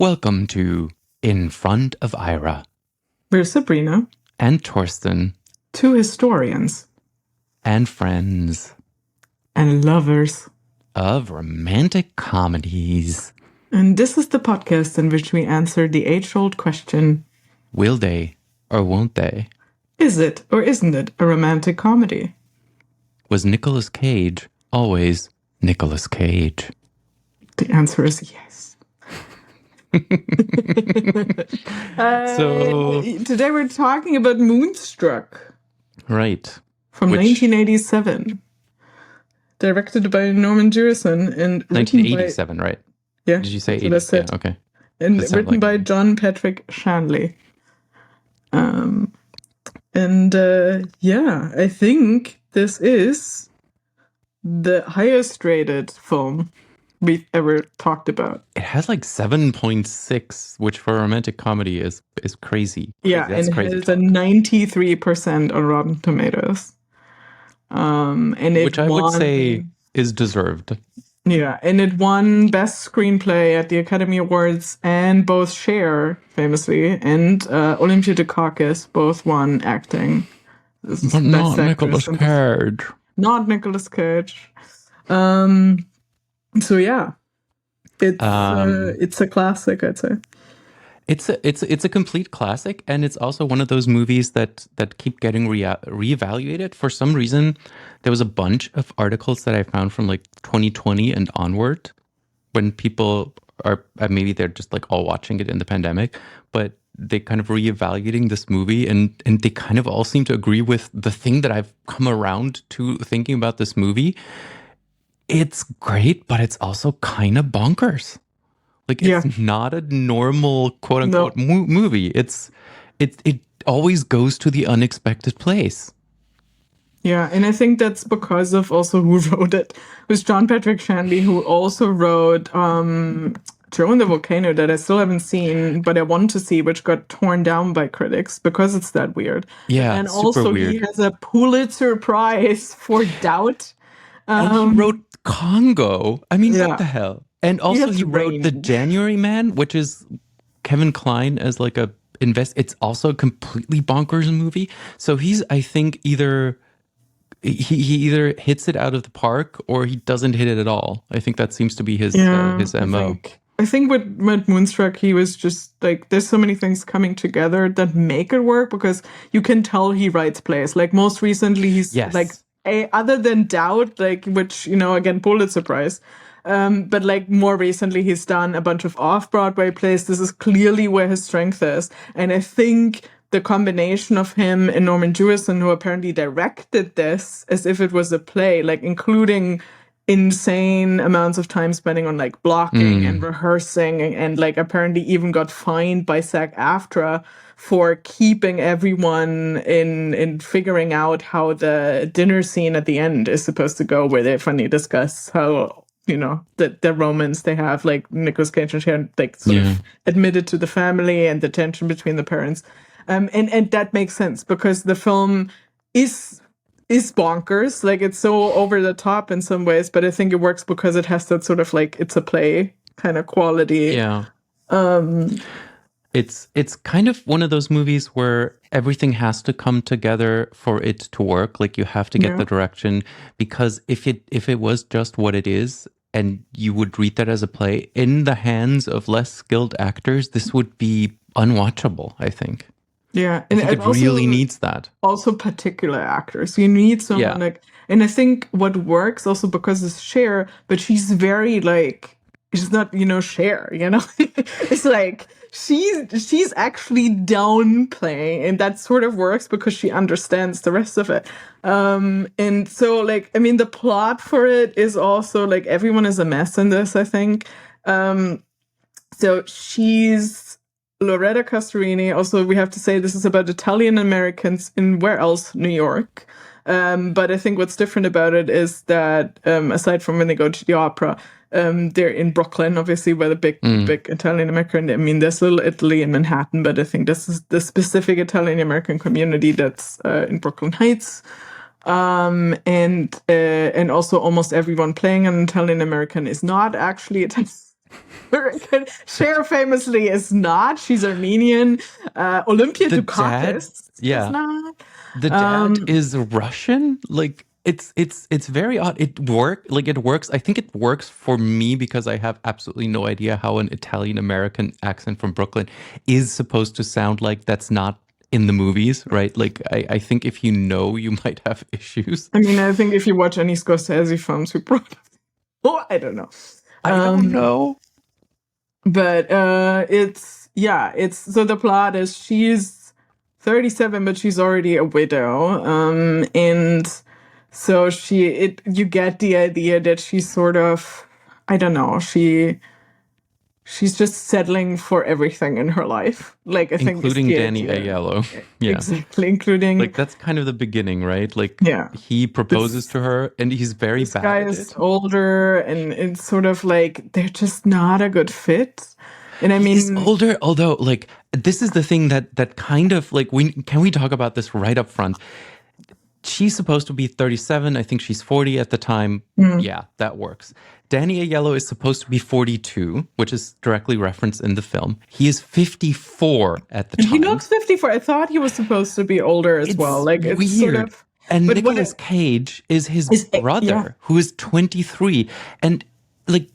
Welcome to In Front of Ira. We're Sabrina. And Torsten. Two historians. And friends. And lovers. Of romantic comedies. And this is the podcast in which we answer the age-old question. Will they or won't they? Is it or isn't it a romantic comedy? Was Nicolas Cage always Nicolas Cage? The answer is yes. So today we're talking about Moonstruck. Right. From 1987. Directed by Norman Jewison and 1987, right? Yeah. Did you say 80? Yeah, okay. And written by John Patrick Shanley. I think this is the highest rated film we've ever talked about. It has like 7.6, which for a romantic comedy is crazy. Yeah, That's and crazy it has a 93% on Rotten Tomatoes. Which I would say is deserved. Yeah, and it won Best Screenplay at the Academy Awards, and both Cher, famously, and Olympia Dukakis both won acting. But not Nicolas Cage. Not Nicolas Cage. So yeah, it's a classic, I'd say. It's a complete classic, and it's also one of those movies that keep getting reevaluated. For some reason, there was a bunch of articles that I found from like 2020 and onward, when people are maybe they're just like all watching it in the pandemic, but they kind of reevaluating this movie, and they kind of all seem to agree with the thing that I've come around to thinking about this movie. It's great, but it's also kind of bonkers. Like, it's not a normal quote unquote movie. It always goes to the unexpected place. Yeah, and I think that's because of also who wrote it. It was John Patrick Shanley, who also wrote Joe and the Volcano, that I still haven't seen, but I want to see, which got torn down by critics because it's that weird. Yeah, and super also weird. He has a Pulitzer Prize for Doubt. And he wrote Congo. I mean, what the hell? And also he wrote The January Man, which is Kevin Kline as like a It's also a completely bonkers movie. So he's, I think, either he either hits it out of the park or he doesn't hit it at all. I think that seems to be his MO. I think with Moonstruck, he was just like, there's so many things coming together that make it work, because you can tell he writes plays. Like most recently, he's like, other than Doubt, like, which, again, Pulitzer Prize. But like more recently, he's done a bunch of off-Broadway plays. This is clearly where his strength is. And I think the combination of him and Norman Jewison, who apparently directed this as if it was a play, like including insane amounts of time spending on like blocking and rehearsing, and like apparently even got fined by SAG-AFTRA for keeping everyone in figuring out how the dinner scene at the end is supposed to go, where they finally discuss how, the romance they have, like Nicolas Cage and Cher, like sort of admitted to the family, and the tension between the parents. And that makes sense, because the film is bonkers. Like, it's so over the top in some ways, but I think it works because it has that sort of like, it's a play kind of quality. Yeah. It's kind of one of those movies where everything has to come together for it to work. Like, you have to get the direction, because if it was just what it is, and you would read that as a play in the hands of less skilled actors, this would be unwatchable, I think. Yeah, and it really needs that. Also, particular actors. You need someone like, and I think what works also because it's Cher, but she's very like, she's not, Cher, It's like she's actually downplaying, and that sort of works because she understands the rest of it. And so like, I mean, the plot for it is also like, everyone is a mess in this, I think. So she's Loretta Castorini. Also, we have to say this is about Italian Americans in where else? New York. But I think what's different about it is that aside from when they go to the opera, they're in Brooklyn, obviously, where the big Italian American. I mean, there's Little Italy in Manhattan, but I think this is the specific Italian American community that's in Brooklyn Heights. And also almost everyone playing an Italian American is not actually Italian. Cher famously is not. She's Armenian. Olympia The dad, Dukakis is yeah, not. the dad is Russian. Like it's very odd. It works. I think it works for me because I have absolutely no idea how an Italian American accent from Brooklyn is supposed to sound like. That's not in the movies, right? Like I think if you know, you might have issues. I mean, I think if you watch any Scorsese films, we probably. Oh, I don't know. I don't know. But it's so the plot is she's 37, but she's already a widow. And so you get the idea that she's sort of, I don't know, she's just settling for everything in her life. Like, I think including Danny Aiello. Yeah. Exactly, including like that's kind of the beginning, right? Like he proposes to her and he's very bad guy at is it. older and it's sort of like they're just not a good fit. And I mean, he's older, although like this is the thing that kind of like can we talk about this right up front? She's supposed to be 37. I think she's 40 at the time. Yeah, that works. Danny Aiello is supposed to be 42, which is directly referenced in the film. He is 54 at the time. He looks 54. I thought he was supposed to be older as well. Like weird. It's sort of, and Nicolas Cage is his brother, who is 23. And like,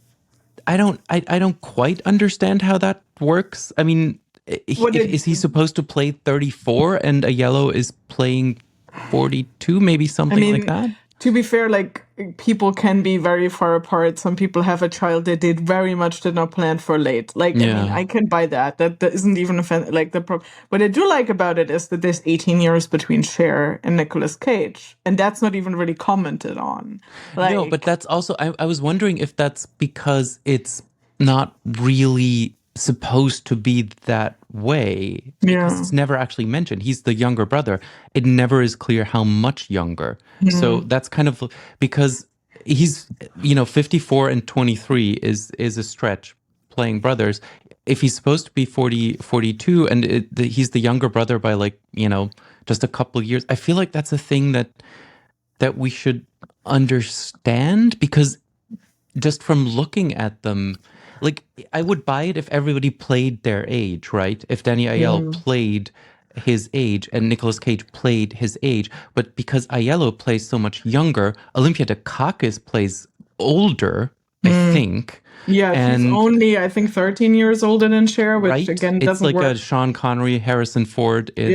I don't quite understand how that works. I mean, is he supposed to play 34 and Aiello is playing 42, maybe something like that? To be fair, like people can be very far apart. Some people have a child that they very much did not plan for late. Like, I mean, I can buy that. That isn't even like what I do like about it is that there's 18 years between Cher and Nicolas Cage, and that's not even really commented on. Like, no, but that's also I was wondering if that's because it's not really supposed to be that way, because it's never actually mentioned. He's the younger brother. It never is clear how much younger. So that's kind of because he's 54 and 23 is a stretch playing brothers. If he's supposed to be 42 and he's the younger brother by like just a couple of years, I feel like that's a thing that we should understand, because just from looking at them, like, I would buy it if everybody played their age, right? If Danny Aiello played his age and Nicolas Cage played his age. But because Aiello plays so much younger, Olympia Dukakis plays older, I think. Yeah, and she's only, I think, 13 years older than Cher, which again doesn't work. It's like a Sean Connery, Harrison Ford in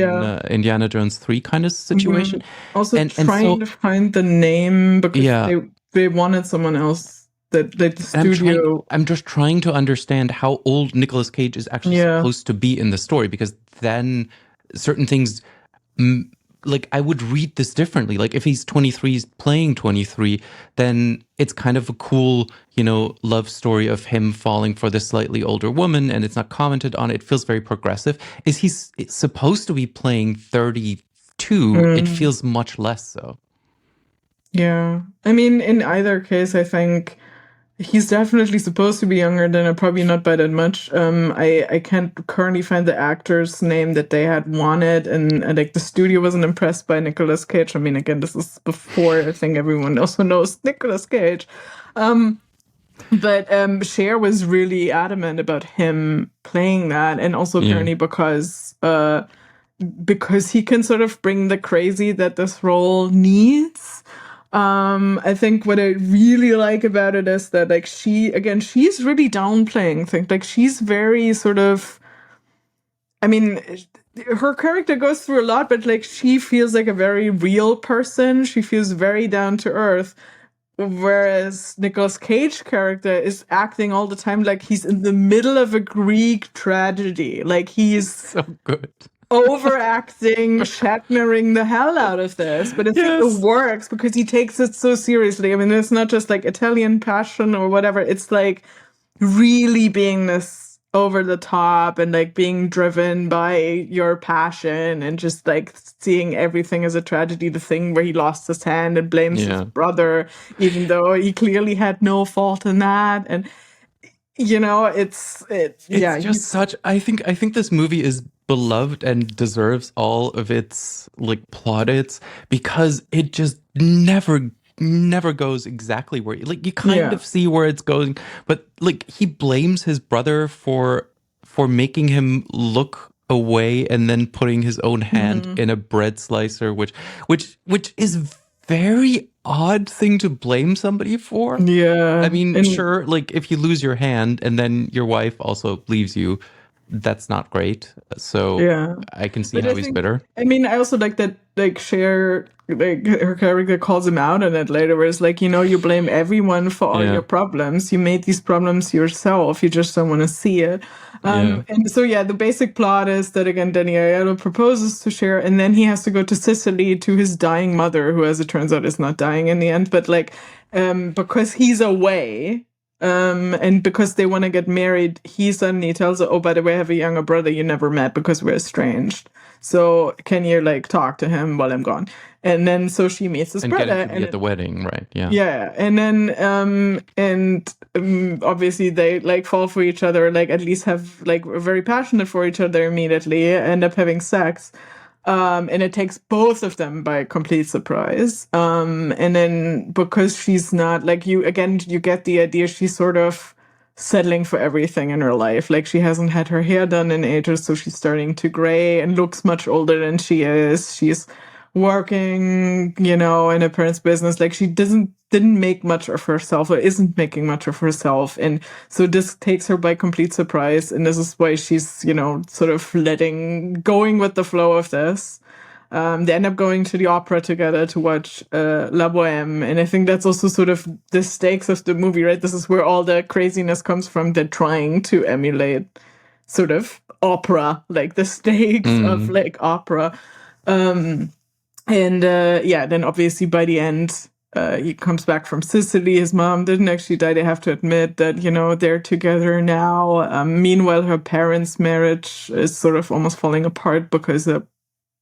Indiana Jones 3 kind of situation. Also trying to find the name because they wanted someone else. The studio. I'm just trying to understand how old Nicolas Cage is actually supposed to be in the story, because then certain things, like I would read this differently. Like if he's 23, he's playing 23, then it's kind of a cool, love story of him falling for this slightly older woman, and it's not commented on. It feels very progressive. Is he supposed to be playing 32? It feels much less so. Yeah. I mean, in either case, I think he's definitely supposed to be younger than her, probably not by that much. I can't currently find the actor's name that they had wanted, and like the studio wasn't impressed by Nicolas Cage. I mean, again, this is before I think everyone also knows Nicolas Cage. But Cher was really adamant about him playing that, and also apparently because he can sort of bring the crazy that this role needs. I think what I really like about it is that like she's really downplaying things. Like she's very sort of, I mean, her character goes through a lot, but like she feels like a very real person. She feels very down to earth. Whereas Nicolas Cage character is acting all the time like he's in the middle of a Greek tragedy. Like he's so good. Overacting, Shatnering the hell out of this, but it works because he takes it so seriously. I mean, it's not just like Italian passion or whatever. It's like really being this over the top and like being driven by your passion and just like seeing everything as a tragedy. The thing where he lost his hand and blames his brother, even though he clearly had no fault in that. And it's just such. I think this movie is beloved and deserves all of its like plaudits because it just never never goes exactly where, like, you kind of see where it's going, but like he blames his brother for making him look away and then putting his own hand in a bread slicer, which is very odd thing to blame somebody for. Yeah. I mean, sure, like if you lose your hand and then your wife also leaves you, that's not great. So I can see how he's bitter. I mean, I also like that, like, Cher, like, her character calls him out on it later, where it's like, you know, you blame everyone for all your problems. You made these problems yourself. You just don't want to see it. And so, the basic plot is that, again, Danny Aiello proposes to Cher, and then he has to go to Sicily to his dying mother, who, as it turns out, is not dying in the end, but, like, because he's away... and because they want to get married, he suddenly tells her, oh, by the way, I have a younger brother you never met because we're estranged. So can you, like, talk to him while I'm gone? And then so she meets his brother. Get him to be at the wedding, right? Yeah. Yeah. And then, obviously they, like, fall for each other, like, at least have, like, very passionate for each other immediately, end up having sex. And it takes both of them by complete surprise. And then because she's not, like, you get the idea she's sort of settling for everything in her life. Like, she hasn't had her hair done in ages, so she's starting to gray and looks much older than she is. She's working, you know, in her parents' business. Like, she didn't make much of herself, or isn't making much of herself. And so this takes her by complete surprise. And this is why she's, you know, sort of going with the flow of this. They end up going to the opera together to watch La Boheme. And I think that's also sort of the stakes of the movie, right? This is where all the craziness comes from. They're trying to emulate sort of opera, like the stakes of, like, opera. Then obviously by the end, he comes back from Sicily. His mom didn't actually die. They have to admit that, you know, they're together now. Meanwhile, her parents' marriage is sort of almost falling apart because the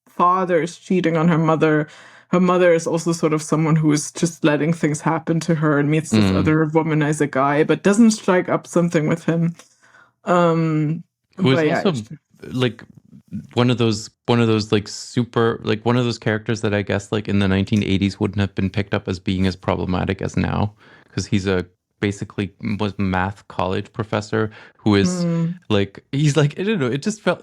father is cheating on her mother. Her mother is also sort of someone who is just letting things happen to her and meets this other womanizer guy, but doesn't strike up something with him. Who is also like one of those like super, like one of those characters that I guess like in the 1980s wouldn't have been picked up as being as problematic as now, because he's basically was math college professor who is like, he's like, I don't know, it just felt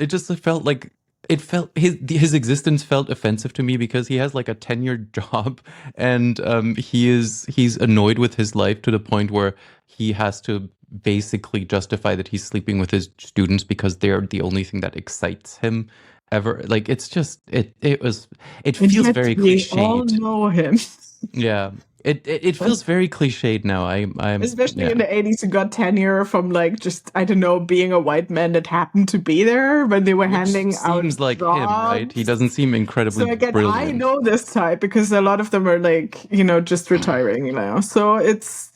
like his existence felt offensive to me because he has like a tenured job, and he's annoyed with his life to the point where he has to basically justify that he's sleeping with his students because they're the only thing that excites him ever. Like, it's just it feels very cliched. We all know him. Yeah. It feels very cliched now. I'm especially in the 80s, you got tenure from, like, just, I don't know, being a white man that happened to be there when they were handing out. Seems like jobs. Him, right? He doesn't seem incredibly so again, brilliant. I know this type because a lot of them are, like, you know, just retiring, you know. So it's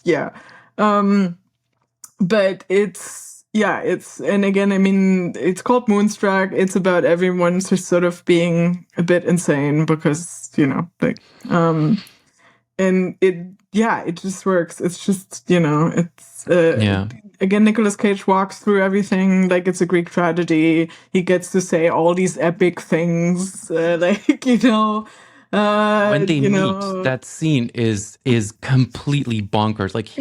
but it's and again, I mean, it's called Moonstruck. It's about everyone just sort of being a bit insane because, you know, like, and it just works. It's just, you know, it's again, Nicolas Cage walks through everything like it's a Greek tragedy. He gets to say all these epic things, like, you know. When they meet, that scene is completely bonkers. Like,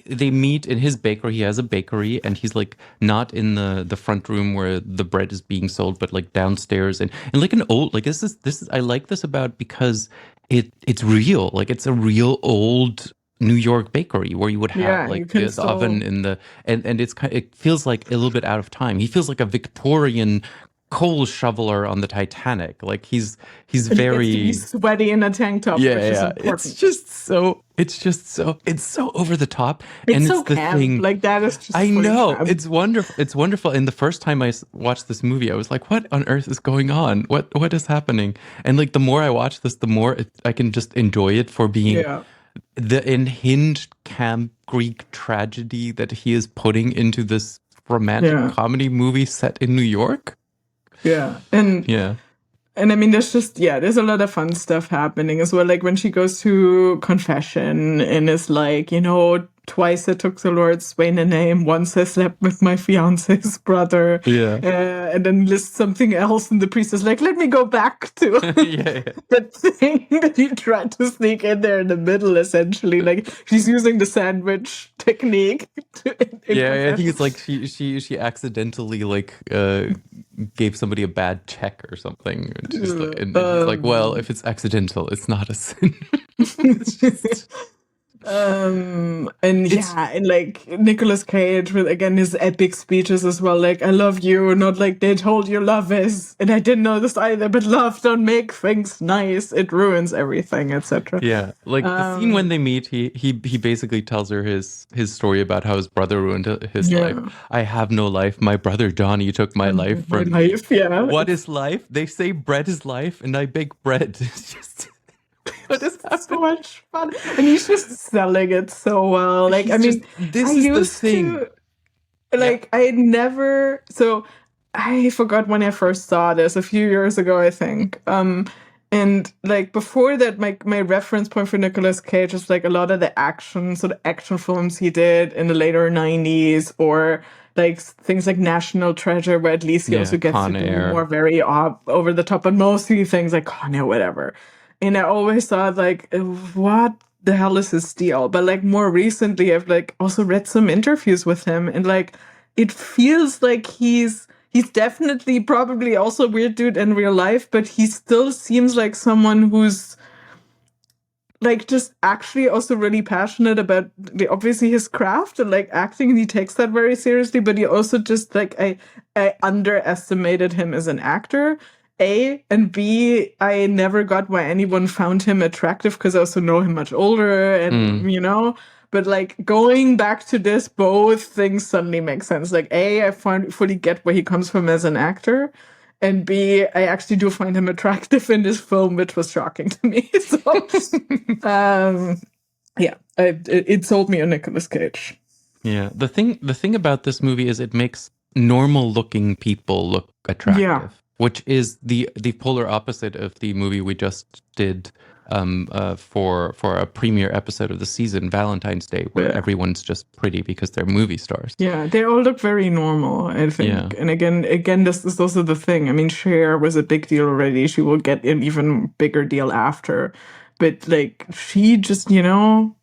they meet in his bakery. He has a bakery, and he's like not in the front room where the bread is being sold, but like downstairs, and like an old, like this is I like this about because it's real. Like, it's a real old New York bakery where you would have like this oven in the and it feels like a little bit out of time. He feels like a Victorian coal shoveler on the Titanic. Like, he's very he gets to be sweaty in a tank top. Which is important. It's so over the top, it's and so it's the camp. thing. Like, that is just. I know camp. it's wonderful. It's wonderful. And the first time I watched this movie, I was like, "What on earth is going on? What is happening?" And like, the more I watch this, the more I can just enjoy it for being the unhinged camp Greek tragedy that he is putting into this romantic comedy movie set in New York. And I mean, there's a lot of fun stuff happening as well. Like, when she goes to confession and is like, you know, twice I took the Lord's Swain name. Once I slept with my fiance's brother. Yeah. And then lists something else, and the priest is like, let me go back to that thing that he tried to sneak in there in the middle, essentially. Like, she's using the sandwich technique. I think it's like she accidentally like gave somebody a bad check or something. And she's like, well, if it's accidental, it's not a sin. It's just... and like Nicolas Cage with again his epic speeches as well, like I love you, not like they told you love is, and I didn't know this either, but love don't make things nice, it ruins everything, etc. Yeah, like the scene when they meet, he basically tells her his story about how his brother ruined his life. I have no life, my brother Johnny took my life from my life. What is life? They say bread is life, and I bake bread. It's just What is so much fun, and he's just selling it so well. Like, I mean, this is the thing. I forgot when I first saw this a few years ago, I think. And like before that, my reference point for Nicolas Cage is like a lot of the action films he did in the later 90s, or like things like National Treasure, where at least he also gets to do more very over the top, but mostly things like Con Air, whatever. And I always thought, like, what the hell is his deal? But, like, more recently, I've, like, also read some interviews with him. And, like, it feels like he's definitely probably also a weird dude in real life. But he still seems like someone who's, like, just actually also really passionate about, obviously, his craft and, like, acting. And he takes that very seriously. But he also just, like, I underestimated him as an actor. A, and B, I never got why anyone found him attractive, because I also know him much older, and you know, but like going back to this, both things suddenly make sense. Like A, I fully get where he comes from as an actor, and B, I actually do find him attractive in this film, which was shocking to me. So, it sold me on Nicolas Cage. Yeah, the thing about this movie is it makes normal looking people look attractive. Yeah. Which is the polar opposite of the movie we just did for a premiere episode of the season, Valentine's Day, where everyone's just pretty because they're movie stars. Yeah, they all look very normal, I think. Yeah. And again, this is also the thing. I mean, Cher was a big deal already. She will get an even bigger deal after. But, like, she just, you know,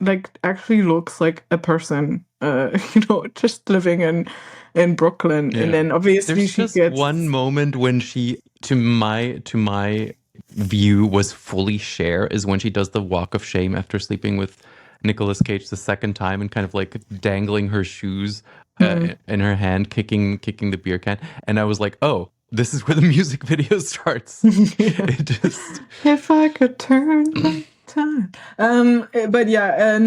like, actually looks like a person, just living in Brooklyn. Yeah. And then obviously there's just one moment when she, to my view, was fully Cher, is when she does the walk of shame after sleeping with Nicolas Cage the second time and kind of like dangling her shoes in her hand, kicking the beer can. And I was like, oh, this is where the music video starts. It just... If I could turn back time. But yeah,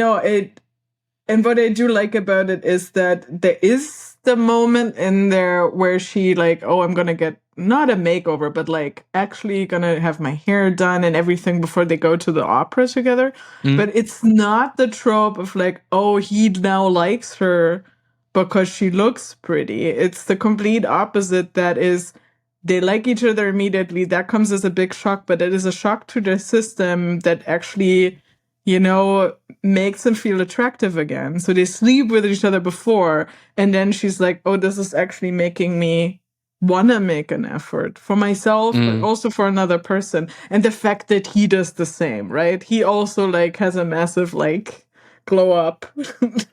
and what I do like about it is that there is the moment in there where she like, oh, I'm gonna get not a makeover, but like actually gonna have my hair done and everything before they go to the opera together. But it's not the trope of like, oh, he now likes her because she looks pretty. It's the complete opposite. That is, they like each other immediately. That comes as a big shock, but it is a shock to the system that actually, you know, makes them feel attractive again. So they sleep with each other before, and then she's like, oh, this is actually making me want to make an effort for myself, but also for another person. And the fact that he does the same, right? He also, like, has a massive, like, glow up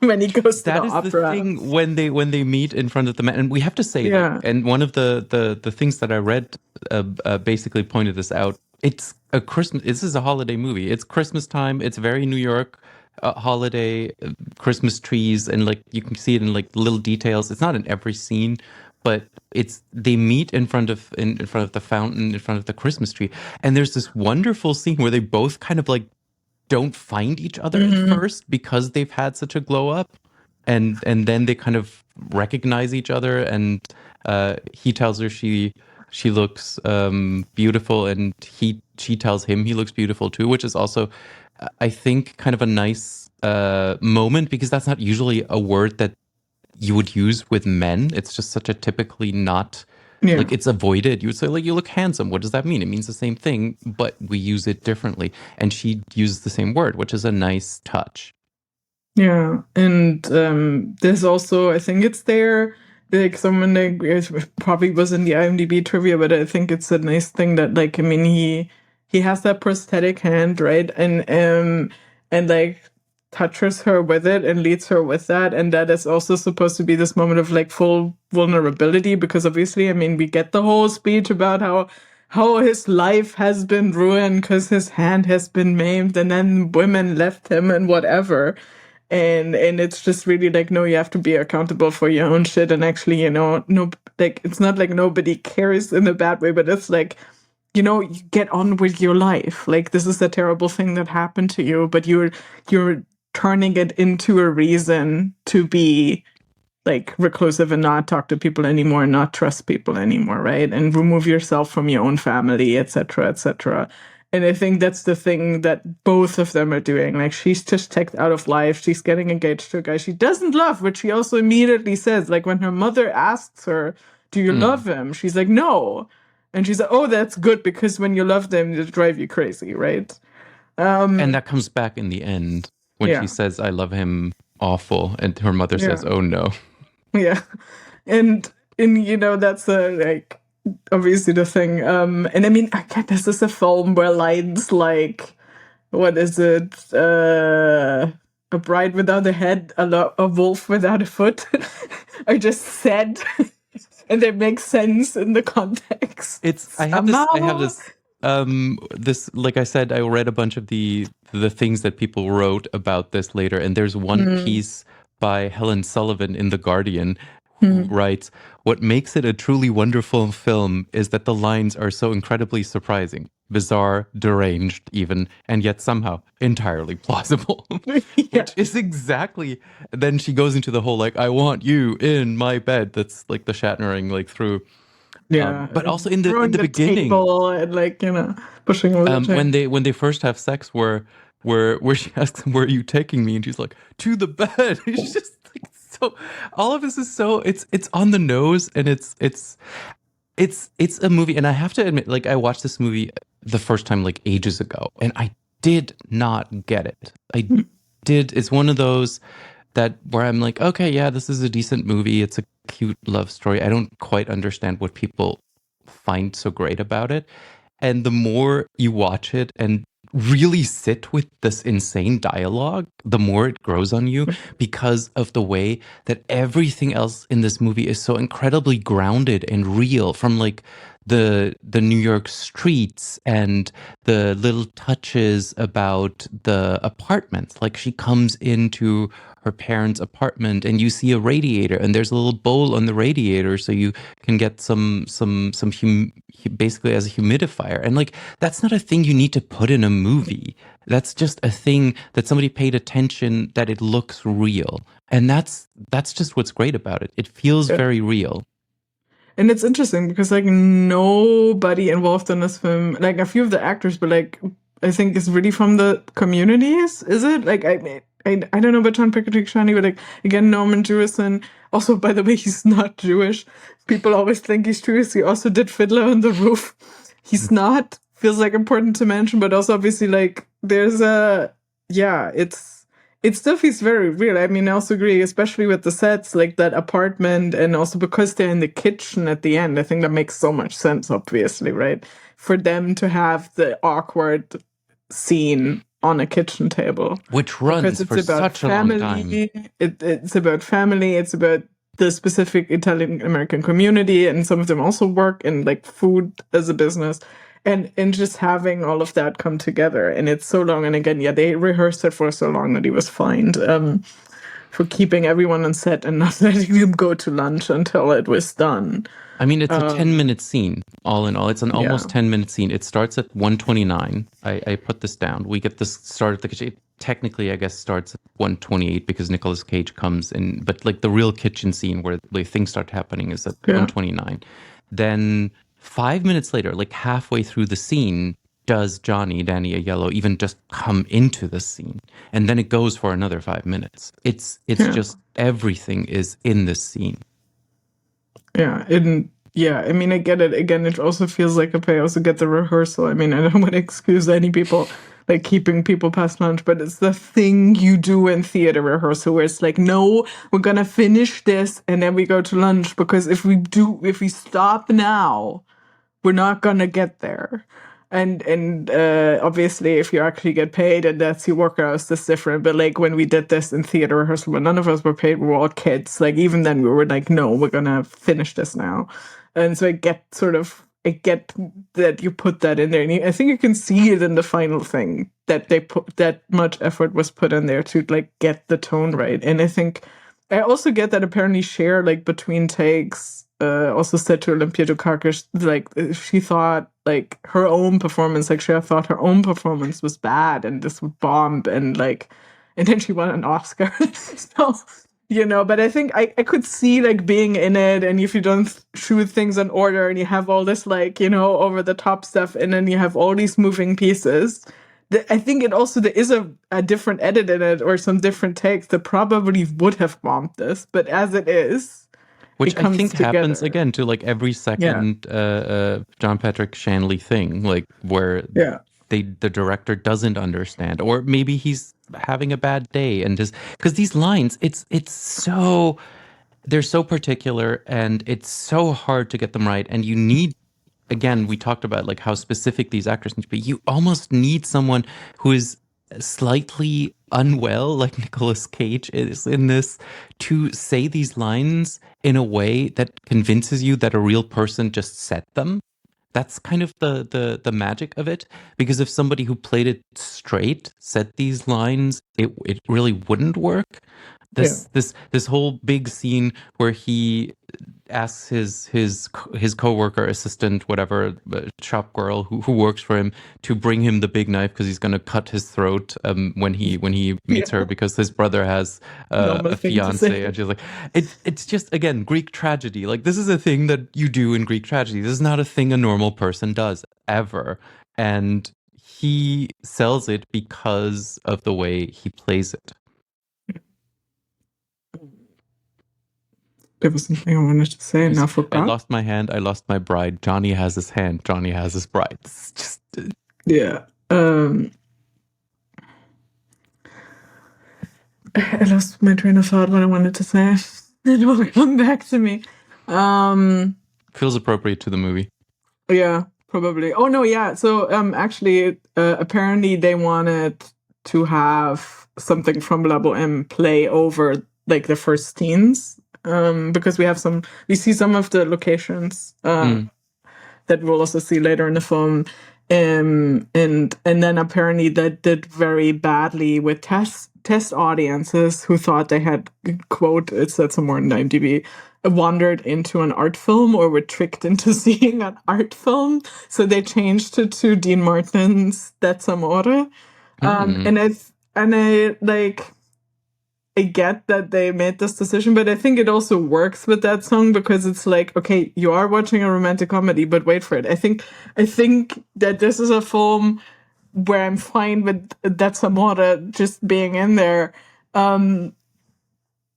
when he goes to the opera. That is the thing when they meet in front of the man. And we have to say, like, and one of the things that I read basically pointed this out. It's a Christmas. This is a holiday movie. It's Christmas time. It's very New York holiday, Christmas trees, and like you can see it in like little details. It's not in every scene, but they meet in front of the fountain, in front of the Christmas tree, and there's this wonderful scene where they both kind of like don't find each other at first because they've had such a glow up, and then they kind of recognize each other, and he tells her she looks beautiful, and she tells him he looks beautiful too, which is also, I think, kind of a nice moment, because that's not usually a word that you would use with men. It's just such a typically not, like, it's avoided. You would say, like, you look handsome. What does that mean? It means the same thing, but we use it differently. And she uses the same word, which is a nice touch. Yeah, and there's also, I think it's there, like someone like it probably was in the IMDb trivia, but I think it's a nice thing that like I mean he has that prosthetic hand, right? And like touches her with it and leads her with that, and that is also supposed to be this moment of like full vulnerability because obviously, I mean, we get the whole speech about how his life has been ruined because his hand has been maimed and then women left him and whatever, and it's just really like, no, you have to be accountable for your own shit, and actually, you know, no, like it's not like nobody cares in a bad way, but it's like, you know, you get on with your life. Like this is a terrible thing that happened to you, but you're turning it into a reason to be like reclusive and not talk to people anymore, not trust people anymore, right? And remove yourself from your own family, etc., etc. And I think that's the thing that both of them are doing. Like she's just checked out of life. She's getting engaged to a guy she doesn't love, which she also immediately says. Like when her mother asks her, "Do you love him?" She's like, "No." And she's like, "Oh, that's good because when you love them, they drive you crazy, right?" And that comes back in the end when she says, "I love him awful," and her mother says, "Oh no." Yeah, and you know that's like obviously the thing. And I mean, again, this is a film where lines like, what is it? A bride without a head, a wolf without a foot, are just said, and they make sense in the context. I have this, like I said, I read a bunch of the things that people wrote about this later, and there's one piece by Helen Sullivan in The Guardian who writes, "What makes it a truly wonderful film is that the lines are so incredibly surprising, bizarre, deranged even, and yet somehow entirely plausible." Which is exactly, then she goes into the whole like, "I want you in my bed." That's like the Shatnering like through. Yeah, but also in the beginning, table and like, you know, pushing when they first have sex, where she asks him, "Where are you taking me?" and she's like, "To the bed." It's just like, so all of this is so it's on the nose, and it's a movie, and I have to admit, like I watched this movie the first time like ages ago, and I did not get it. It's one of those that where I'm like, okay, yeah, this is a decent movie. It's a cute love story. I don't quite understand what people find so great about it. And the more you watch it and really sit with this insane dialogue, the more it grows on you because of the way that everything else in this movie is so incredibly grounded and real, from like the New York streets and the little touches about the apartments. Like she comes into her parents' apartment and you see a radiator and there's a little bowl on the radiator so you can get basically as a humidifier. And like that's not a thing you need to put in a movie. That's just a thing that somebody paid attention that it looks real. And that's just what's great about it. It feels very real. And it's interesting because like nobody involved in this film, like a few of the actors, but like I think it's really from the communities. Is it like I don't know about John Pickett-Shani, but like again Norman Jewison. Also, by the way, he's not Jewish. People always think he's Jewish. He also did Fiddler on the Roof. He's not. Feels like important to mention, but also obviously like there's it still feels very real. I mean, I also agree, especially with the sets, like that apartment, and also because they're in the kitchen at the end. I think that makes so much sense, obviously, right? For them to have the awkward scene on a kitchen table. Which runs for such a long time. It's about family. It's about the specific Italian American community, and some of them also work in like food as a business. And just having all of that come together, and it's so long. And again, they rehearsed it for so long that he was fined for keeping everyone on set and not letting them go to lunch until it was done. I mean, it's a 10-minute scene, all in all. It's an almost 10-minute scene. It starts at 1:29. I put this down. We get this start at the kitchen. It technically, I guess, starts at 1:28 because Nicolas Cage comes in. But like the real kitchen scene where like, things start happening is at 1:29. Then 5 minutes later, like halfway through the scene, does Danny Aiello even just come into the scene, and then it goes for another 5 minutes. It's just everything is in this scene. Yeah, I mean, I get it. Again, it also feels like I also get the rehearsal. I mean, I don't want to excuse any people like keeping people past lunch, but it's the thing you do in theater rehearsal where it's like, no, we're gonna finish this and then we go to lunch, because if we stop now, we're not gonna get there. And obviously, if you actually get paid and that's your work hours, that's different. But like when we did this in theater rehearsal, when none of us were paid, we were all kids. Like even then, we were like, no, we're gonna finish this now. And so I get that you put that in there, and I think you can see it in the final thing that they put that much effort was put in there to like get the tone right. And I think I also get that apparently Cher, like between takes, also said to Olympia Dukakis, like she thought like her own performance, like Cher thought her own performance was bad and this bombed, and then she won an Oscar. So, but I think I could see like being in it, and if you don't shoot things in order and you have all this like, over the top stuff, and then you have all these moving pieces, I think there is a different edit in it or some different takes that probably would have bombed this, but as it is, which I think happens again to like every second John Patrick Shanley thing, like where the director doesn't understand, or maybe he's having a bad day, and just because these lines, they're so particular and it's so hard to get them right, and you need. Again, we talked about like how specific these actors need to be. You almost need someone who is slightly unwell, like Nicolas Cage is in this, to say these lines in a way that convinces you that a real person just said them. That's kind of the magic of it. Because if somebody who played it straight said these lines, it really wouldn't work. This whole big scene where he asks his coworker, assistant, whatever, shop girl who works for him to bring him the big knife because he's going to cut his throat when he meets her, because his brother has a fiance, and she's like, it's just, again, Greek tragedy. Like, this is a thing that you do in Greek tragedy. This is not a thing a normal person does ever, and he sells it because of the way he plays it. There was something I wanted to say, and I forgot. I lost my hand. I lost my bride. Johnny has his hand. Johnny has his bride. It's just yeah. I lost my train of thought. What I wanted to say. It will come back to me. Feels appropriate to the movie. Yeah, probably. Oh no, yeah. So actually, apparently they wanted to have something from La Boheme play over like the first scenes. Because we see some of the locations that we'll also see later in the film, and then apparently that did very badly with test audiences who thought they had, quote, it said somewhere in IMDb, wandered into an art film or were tricked into seeing an art film, so they changed it to Dean Martin's That's Amore, and I like. I get that they made this decision, but I think it also works with that song because it's like, okay, you are watching a romantic comedy, but wait for it. I think that this is a film where I'm fine with That's Amore just being in there, and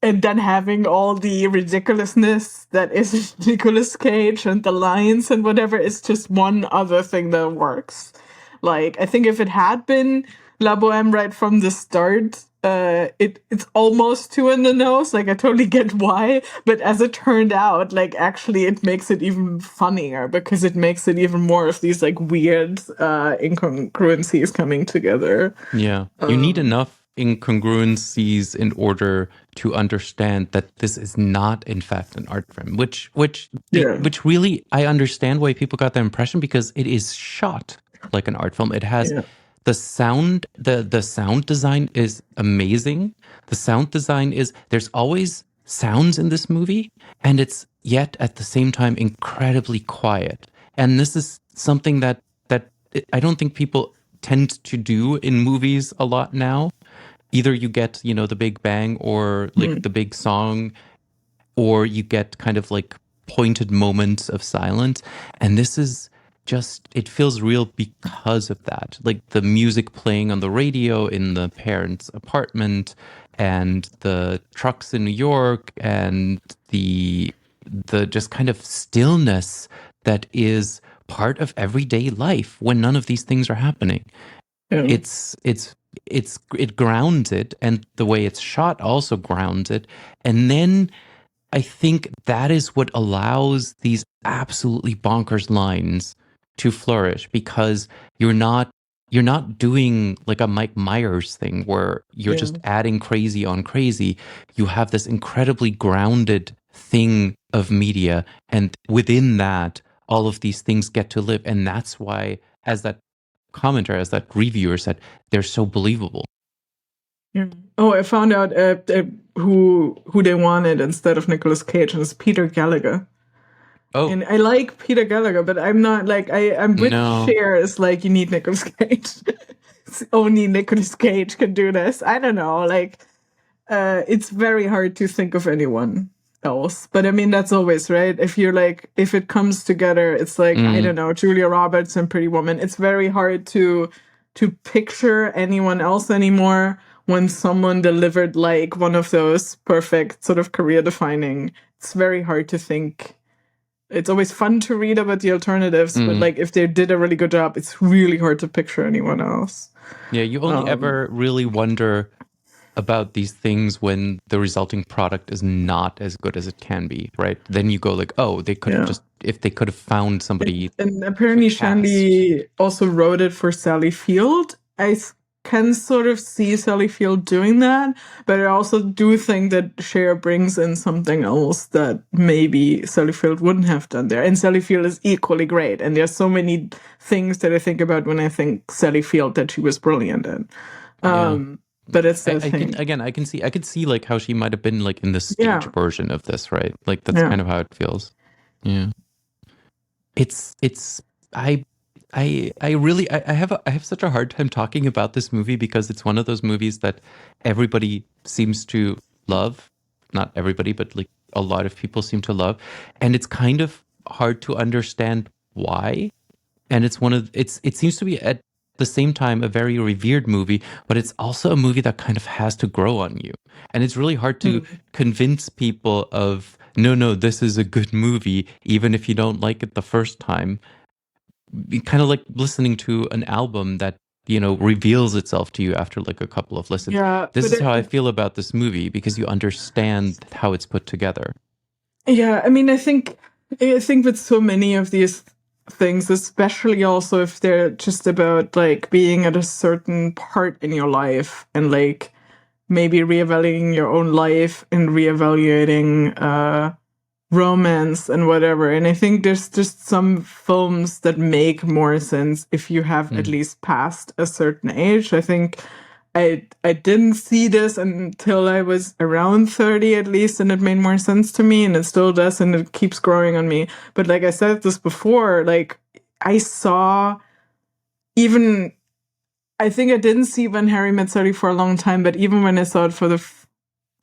then having all the ridiculousness that is Nicolas Cage and the lines and whatever is just one other thing that works. Like, I think if it had been La Boheme right from the start, it's almost too in the nose. Like, I totally get why, but as it turned out, like, actually it makes it even funnier because it makes it even more of these like weird incongruencies coming together. Yeah, you need enough incongruencies in order to understand that this is not in fact an art film, which really, I understand why people got that impression, because it is shot like an art film. It has the sound, the sound design is amazing. The sound design is, there's always sounds in this movie, and it's yet at the same time incredibly quiet. And this is something that I don't think people tend to do in movies a lot now. Either you get, the big bang or like the big song, or you get kind of like pointed moments of silence. And this is just, it feels real because of that. Like the music playing on the radio in the parents' apartment, and the trucks in New York, and the just kind of stillness that is part of everyday life when none of these things are happening. Yeah. It grounds it, and the way it's shot also grounds it. And then I think that is what allows these absolutely bonkers lines to flourish, because you're not doing like a Mike Myers thing where you're Yeah. just adding crazy on crazy. You have this incredibly grounded thing of media, and within that, all of these things get to live. And that's why, as that commenter, as that reviewer said, they're so believable. Yeah. Oh, I found out who they wanted instead of Nicolas Cage, and it's Peter Gallagher. Oh, And I like Peter Gallagher, but I'm not like I'm with no. Cher. Is like you need Nicolas Cage. Only Nicolas Cage can do this. I don't know. Like, it's very hard to think of anyone else. But I mean, that's always right. If you're like, if it comes together, it's like I don't know, Julia Roberts and Pretty Woman. It's very hard to picture anyone else anymore when someone delivered like one of those perfect sort of career defining. It's very hard to think. It's always fun to read about the alternatives, but like if they did a really good job, it's really hard to picture anyone else. Yeah, you only ever really wonder about these things when the resulting product is not as good as it can be, right? Then you go like, oh, they could have if they could have found somebody. And apparently Shanley also wrote it for Sally Field. I can sort of see Sally Field doing that, but I also do think that Cher brings in something else that maybe Sally Field wouldn't have done there. And Sally Field is equally great. And there's so many things that I think about when I think Sally Field that she was brilliant in. But it's that thing. I could see like how she might have been like in the stage version of this, right? Like that's kind of how it feels. Yeah. I have such a hard time talking about this movie because it's one of those movies that everybody seems to love. Not everybody, but like a lot of people seem to love. And it's kind of hard to understand why. And it seems to be at the same time a very revered movie, but it's also a movie that kind of has to grow on you. And it's really hard to convince people of, no, this is a good movie, even if you don't like it the first time. Kind of like listening to an album that, reveals itself to you after like a couple of listens. Yeah, this is how I feel about this movie, because you understand how it's put together. Yeah, I mean, I think with so many of these things, especially also if they're just about like being at a certain part in your life and like maybe reevaluating your own life and reevaluating romance and whatever. And I think there's just some films that make more sense if you have at least passed a certain age. I think I didn't see this until I was around 30 at least, and it made more sense to me, and it still does, and it keeps growing on me. But like I said this before, like I saw even, I think I didn't see When Harry Met Sally for a long time, but even when I saw it for the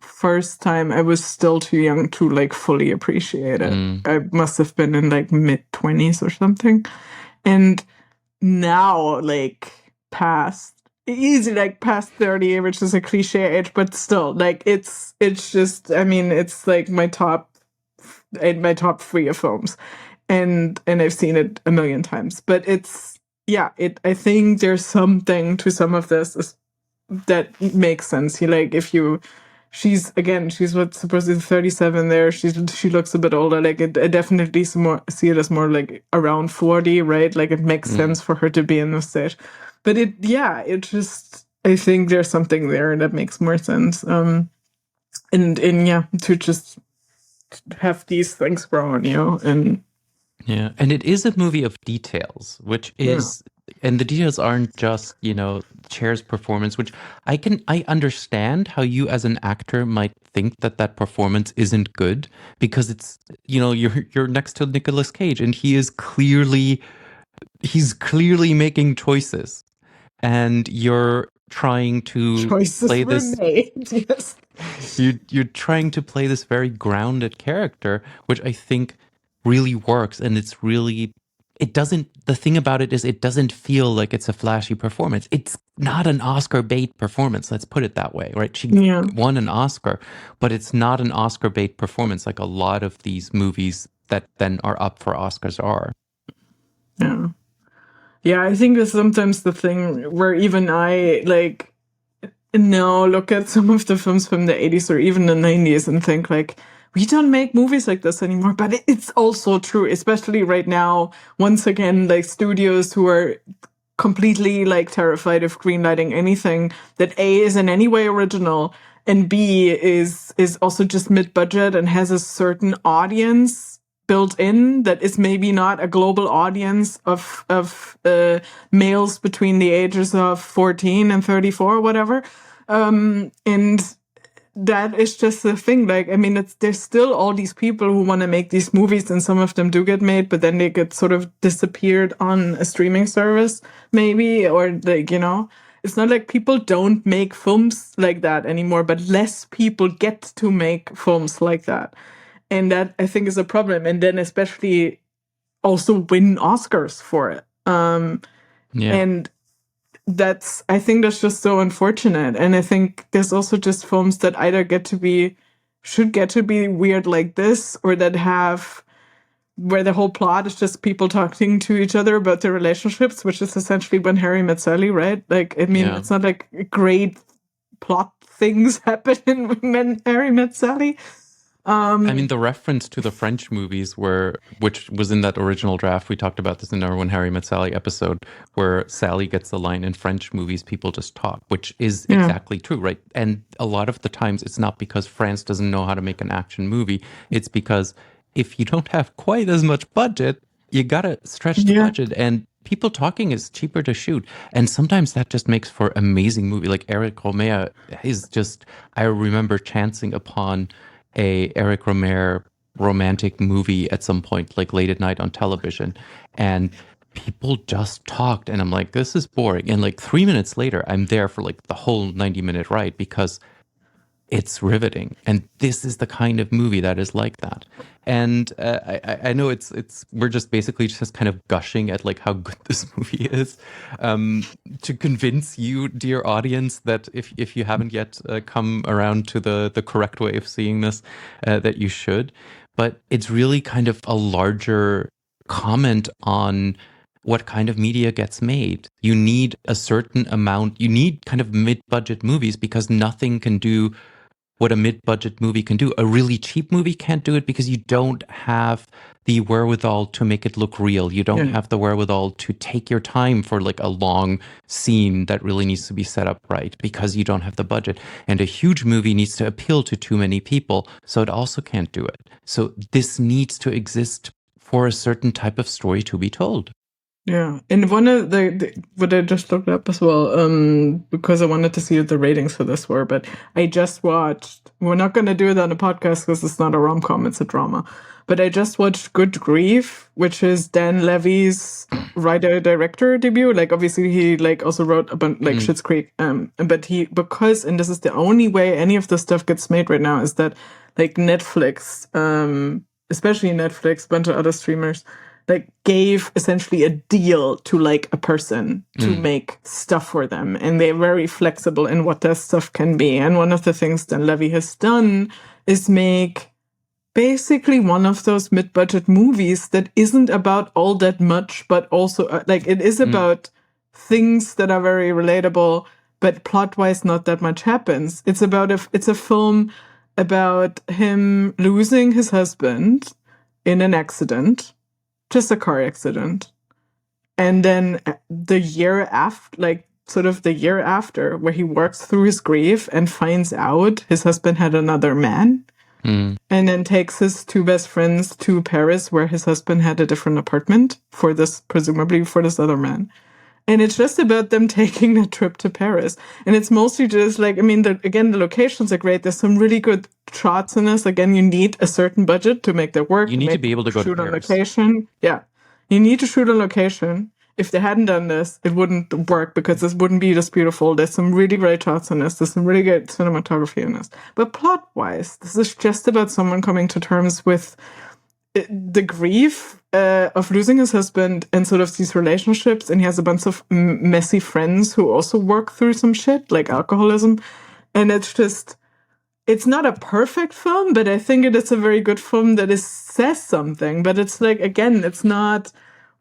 first time, I was still too young to like fully appreciate it. I must have been in like mid-20s or something. And now like past 30, which is a cliche age, but still like it's just, I mean, it's like my top 3 of films, and I've seen it a million times. But it's I think there's something to some of this that makes sense. She's what's supposed to be 37 there. She looks a bit older. Like I definitely see it as more like around 40, right? Like it makes sense for her to be in this stage. But I think there's something there that makes more sense. To just have these things grow on you. And it is a movie of details, which is, and the details aren't just, Cher's performance, which I understand how you as an actor might think that performance isn't good, because it's, you're next to Nicolas Cage and he's clearly making choices, and you're trying to play this. Yes. You're trying to play this very grounded character, which I think really works, and the thing about it is it doesn't feel like it's a flashy performance. It's not an Oscar bait performance, let's put it that way, right? She won an Oscar, but it's not an Oscar bait performance like a lot of these movies that then are up for Oscars are. Yeah. Yeah, I think that's sometimes the thing where even I like now look at some of the films from the 80s or even the 90s and think like, we don't make movies like this anymore. But it's also true, especially right now. Once again, like studios who are completely like terrified of greenlighting anything that A is in any way original and B is also just mid-budget and has a certain audience built in that is maybe not a global audience of males between the ages of 14 and 34 or whatever. And that is just the thing. Like, I mean, there's still all these people who want to make these movies, and some of them do get made, but then they get sort of disappeared on a streaming service, maybe, or like, you know, it's not like people don't make films like that anymore, but less people get to make films like that. And that I think is a problem. And then especially also win Oscars for it. And I think that's just so unfortunate. And I think there's also just films that either should get to be weird like this, or that where the whole plot is just people talking to each other about their relationships, which is essentially When Harry Met Sally, right? Like, I mean, it's not like great plot things happen in When Harry Met Sally. I mean, the reference to the French movies which was in that original draft, we talked about this in our When Harry Met Sally episode, where Sally gets the line, in French movies, people just talk, which is exactly true, right? And a lot of the times it's not because France doesn't know how to make an action movie. It's because if you don't have quite as much budget, you gotta stretch the budget, and people talking is cheaper to shoot. And sometimes that just makes for amazing movie. Like Eric Romer is just, I remember chancing upon a Eric Romer romantic movie at some point, like late at night on television, and people just talked, and I'm like, this is boring. And like 3 minutes later, I'm there for like the whole 90-minute ride because it's riveting. And this is the kind of movie that is like that. And I know we're just basically just kind of gushing at like how good this movie is, to convince you, dear audience, that if you haven't yet come around to the correct way of seeing this, that you should. But it's really kind of a larger comment on what kind of media gets made. You need a certain amount, you need kind of mid-budget movies because nothing can do what a mid-budget movie can do. A really cheap movie can't do it because you don't have the wherewithal to make it look real. You don't have the wherewithal to take your time for like a long scene that really needs to be set up right because you don't have the budget. And a huge movie needs to appeal to too many people, so it also can't do it. So this needs to exist for a certain type of story to be told. Yeah, and one of what I just looked up as well, because I wanted to see what the ratings for this were, but I just watched, we're not going to do it on a podcast because it's not a rom-com, it's a drama, but I just watched Good Grief, which is Dan Levy's writer-director debut. Like, obviously, he like also wrote a bunch, like Schitt's Creek, but and this is the only way any of this stuff gets made right now, is that like Netflix, especially Netflix, a bunch of other streamers, like gave essentially a deal to like a person to make stuff for them. And they're very flexible in what that stuff can be. And one of the things Dan Levy has done is make basically one of those mid-budget movies that isn't about all that much, but also like it is about things that are very relatable, but plot-wise not that much happens. It's a film about him losing his husband in an accident. Just a car accident. And then the year after, where he works through his grief and finds out his husband had another man, and then takes his two best friends to Paris, where his husband had a different apartment presumably for this other man. And it's just about them taking a trip to Paris. And it's mostly just like, I mean, the locations are great. There's some really good shots in this. Again, you need a certain budget to make that work. You need to be able to go to Paris. On location. Yeah. You need to shoot on location. If they hadn't done this, it wouldn't work because this wouldn't be this beautiful. There's some really great shots in this. There's some really great cinematography in this. But plot-wise, this is just about someone coming to terms with the grief of losing his husband and sort of these relationships, and he has a bunch of messy friends who also work through some shit like alcoholism, and it's not a perfect film, but I think it is a very good film that says something. But it's like, again, it's not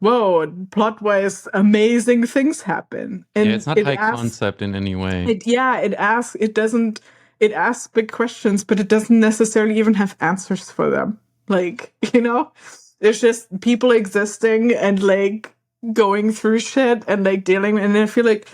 whoa, plot-wise, amazing things happen. And it's not high concept in any way. It asks big questions, but it doesn't necessarily even have answers for them. Like, it's just people existing and like going through shit and like dealing. And I feel like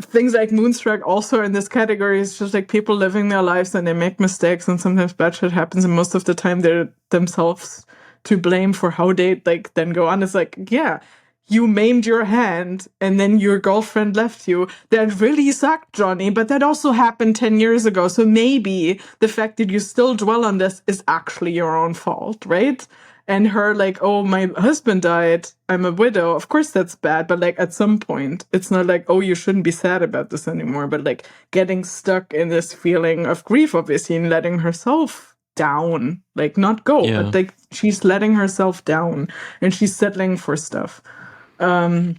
things like Moonstruck also are in this category. It's just like people living their lives and they make mistakes and sometimes bad shit happens. And most of the time they're themselves to blame for how they like then go on. It's like, yeah, you maimed your hand and then your girlfriend left you. That really sucked, Johnny, but that also happened 10 years ago. So maybe the fact that you still dwell on this is actually your own fault, right? And her like, oh, my husband died, I'm a widow. Of course that's bad, but like at some point, it's not like, oh, you shouldn't be sad about this anymore, but like getting stuck in this feeling of grief, obviously, and letting herself down, like not go, but like she's letting herself down and she's settling for stuff. And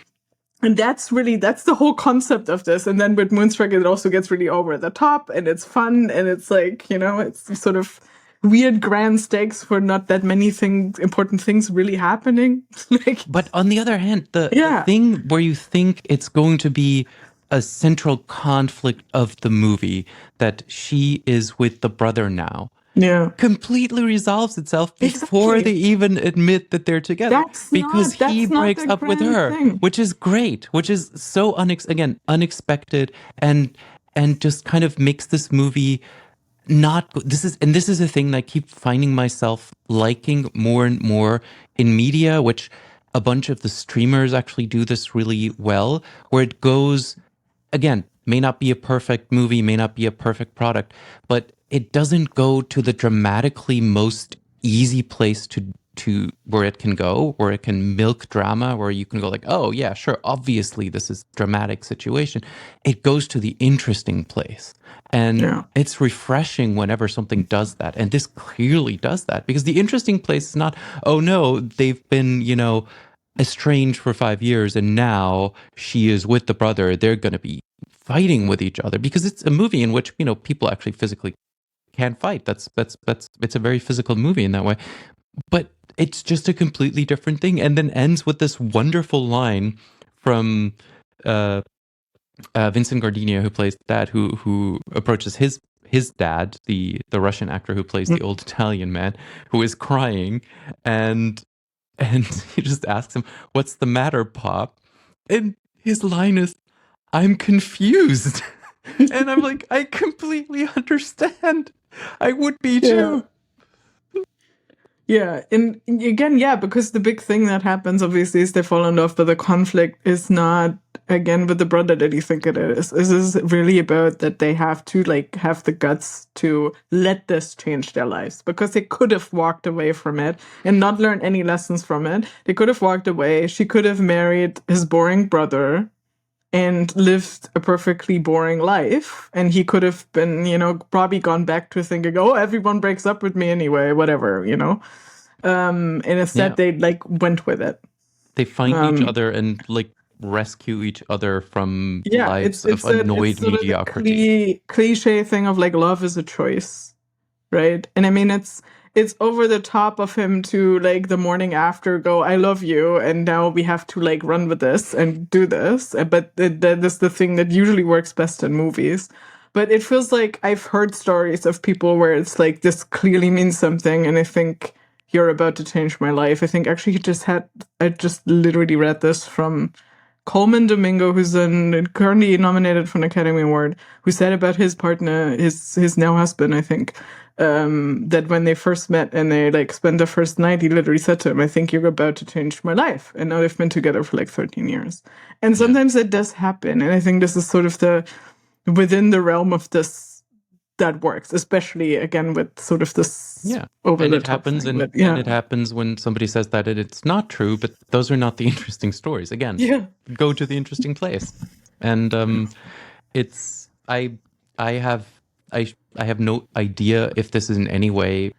that's the whole concept of this. And then with Moonstruck, it also gets really over the top and it's fun and it's like, it's sort of weird grand stakes for not that many important things really happening. But on the other hand, the thing where you think it's going to be a central conflict of the movie, that she is with the brother now, completely resolves itself before they even admit that they're together. Because he breaks up with her, which is great, which is so unexpected and just kind of makes this movie this is a thing that I keep finding myself liking more and more in media, which a bunch of the streamers actually do this really well, where it goes, again, may not be a perfect movie, may not be a perfect product, but it doesn't go to the dramatically most easy place to where it can go, where it can milk drama, where you can go like, oh yeah, sure, obviously this is a dramatic situation. It goes to the interesting place. And it's refreshing whenever something does that. And this clearly does that, because the interesting place is not, oh no, they've been, estranged for 5 years and now she is with the brother. They're going to be fighting with each other, because it's a movie in which, people actually physically can fight. It's a very physical movie in that way. But it's just a completely different thing, and then ends with this wonderful line from Vincent Gardenia, who plays Dad, who approaches his dad, the Russian actor who plays the old Italian man, who is crying, and he just asks him, "What's the matter, Pop?" And his line is, "I'm confused." And I'm like, I completely understand. I would be too. Yeah, and again, because the big thing that happens, obviously, is they fall in love, but the conflict is not, again, with the brother that you think it is. This is really about that they have to, like, have the guts to let this change their lives, because they could have walked away from it and not learned any lessons from it. They could have walked away. She could have married his boring brother and lived a perfectly boring life. And he could have been, probably gone back to thinking, oh, everyone breaks up with me anyway, whatever, And instead they went with it. They find each other and rescue each other from lives of annoyed mediocrity. Cliche thing of love is a choice, right? And I mean, it's over the top of him to the morning after go, I love you, and now we have to run with this and do this. But that's the thing that usually works best in movies. But it feels like I've heard stories of people where it's this clearly means something, and I think you're about to change my life. I think actually I just literally read this from Coleman Domingo, who's currently nominated for an Academy Award, who said about his partner, his now husband, I think, that when they first met and they spent the first night, he literally said to him, I think you're about to change my life. And now they've been together for 13 years. And sometimes that does happen. And I think this is sort of within the realm of this that works, especially again with sort of this over and the it top happens thing. and it happens when somebody says that it's not true, but those are not the interesting stories. Again, go to the interesting place. And I have no idea if this is in any way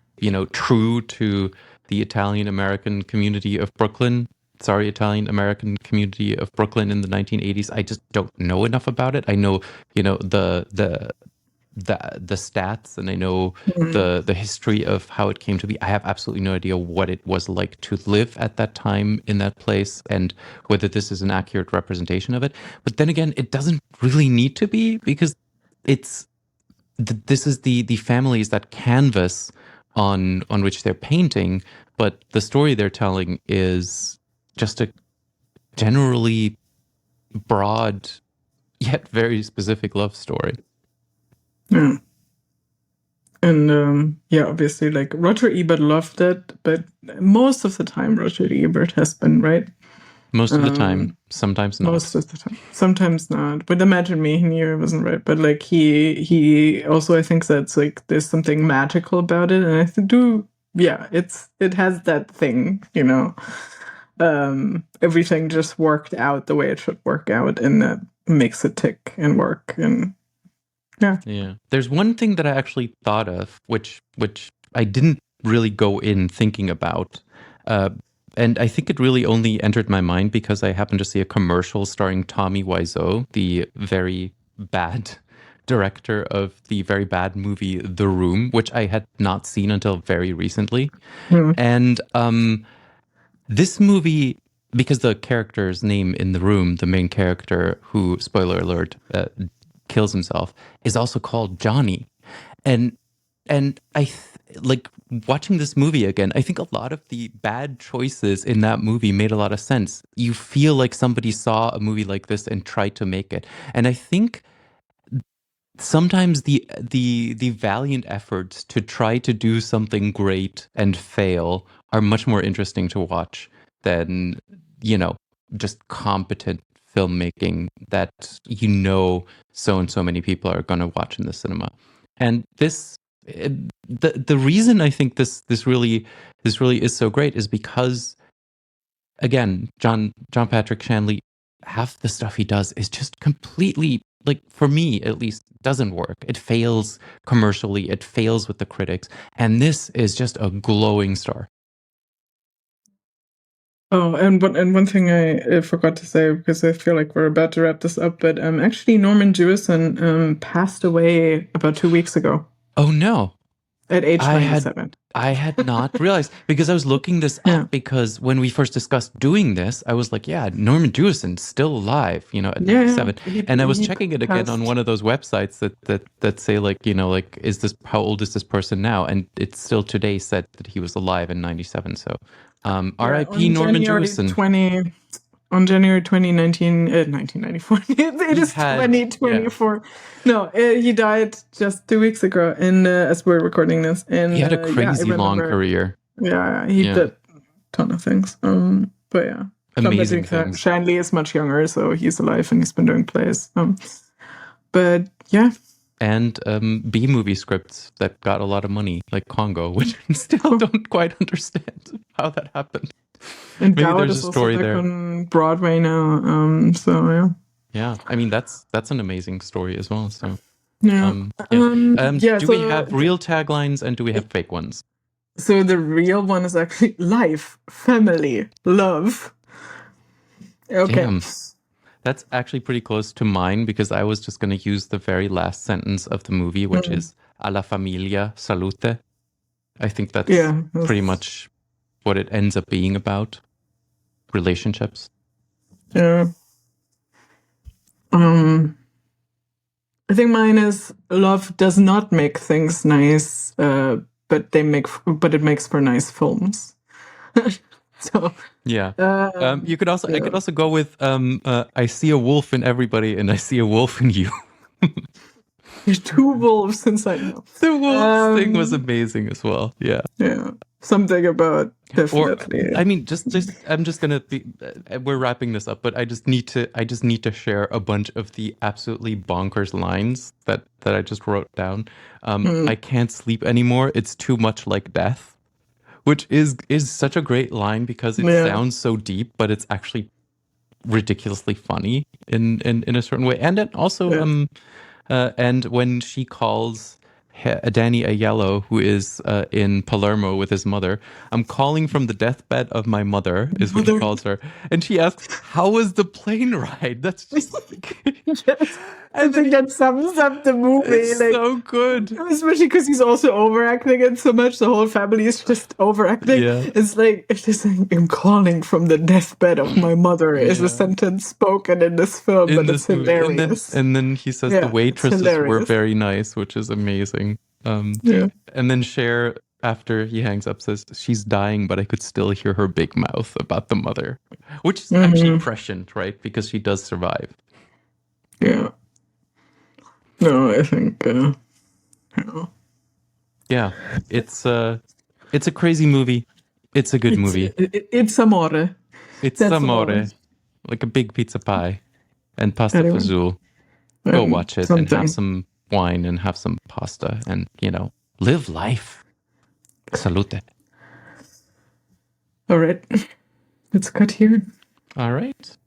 true to the Italian American community of Brooklyn. Sorry, Italian American community of Brooklyn in the 1980s. I just don't know enough about it. I know the the stats and I know the history of how it came to be. I have absolutely no idea what it was like to live at that time in that place and whether this is an accurate representation of it. But then again, it doesn't really need to be, because it's this is the families that canvas on which they're painting, but the story they're telling is just a generally broad yet very specific love story. Yeah. And obviously, like, Roger Ebert loved it, but most of the time Roger Ebert has been right. Most of the time, sometimes not. Most of the time, sometimes not. But Imagine Me, he knew it wasn't right. But like he also, I think that's like there's something magical about it, and it has that thing, everything just worked out the way it should work out, and that makes it tick and work. And yeah. There's one thing that I actually thought of, which I didn't really go in thinking about. And I think it really only entered my mind because I happened to see a commercial starring Tommy Wiseau, the very bad director of the very bad movie The Room, which I had not seen until very recently. And this movie, because the character's name in The Room, the main character who, spoiler alert, kills himself, is also called Johnny. And I like watching this movie again, I think a lot of the bad choices in that movie made a lot of sense. You feel like somebody saw a movie like this and tried to make it. And I think sometimes the valiant efforts to try to do something great and fail are much more interesting to watch than, just competent filmmaking that so and so many people are going to watch in the cinema. And the reason I think this really is so great is because, again, John Patrick Shanley, half the stuff he does is just completely, like, for me at least, doesn't work. It fails commercially, it fails with the critics, and this is just a glowing star. Oh, and one thing I forgot to say, because I feel like we're about to wrap this up, but actually Norman Jewison passed away about 2 weeks ago. Oh no! At age 97. I had not realized, because I was looking this up because when we first discussed doing this, I was like, yeah, Norman Jewison's still alive, at 97. And I was checking it again on one of those websites that say like, how old is this person now? And it's still today said that he was alive in 97. So R.I.P. Norman Jewison. On January 1994. It is 2024. Yeah. No, he died just 2 weeks ago, and as we're recording this. And he had a crazy long career. Yeah, he did a ton of things. But yeah, amazing things. Shanley is much younger, so he's alive and he's been doing plays. But yeah. And B-movie scripts that got a lot of money, like Congo, which I still don't quite understand how that happened. And maybe there's a story there on Broadway now. So yeah. Yeah, I mean that's an amazing story as well. So yeah. Do we have real taglines and do we have fake ones? So the real one is actually life, family, love. Okay. Damn. That's actually pretty close to mine, because I was just going to use the very last sentence of the movie, which is "A la familia, salute." I think that's pretty much what it ends up being about. Relationships. Yeah. I think mine is love does not make things nice, but it makes for nice films. So yeah, you could also I could also go with I see a wolf in everybody and I see a wolf in you. There's two wolves inside now. The wolves thing was amazing as well. Yeah. Yeah. Something about definitely. Or, I mean, I'm just gonna be. We're wrapping this up, but I just need to share a bunch of the absolutely bonkers lines that I just wrote down. I can't sleep anymore. It's too much like death, which is such a great line because it sounds so deep, but it's actually ridiculously funny in a certain way. And then also, and when she calls Danny Aiello, who is in Palermo with his mother. I'm calling from the deathbed of my mother, is what he calls her. And she asks, how was the plane ride? That's just... Yes. I think that sums up the movie. It's so good. Especially because he's also overacting it so much. The whole family is just overacting. Yeah. It's like, I'm calling from the deathbed of my mother is a sentence spoken in this film, but it's hilarious. And then he says the waitresses were very nice, which is amazing. And then Cher, after he hangs up, says, she's dying, but I could still hear her big mouth about the mother. Which is actually prescient, right? Because she does survive. Yeah. No, I think... Yeah, it's a crazy movie. It's a good movie. It's amore. It's amore. Like a big pizza pie and pasta fazool. Go watch it and have some wine and have some pasta and, live life. Salute. All right. Let's cut here. All right.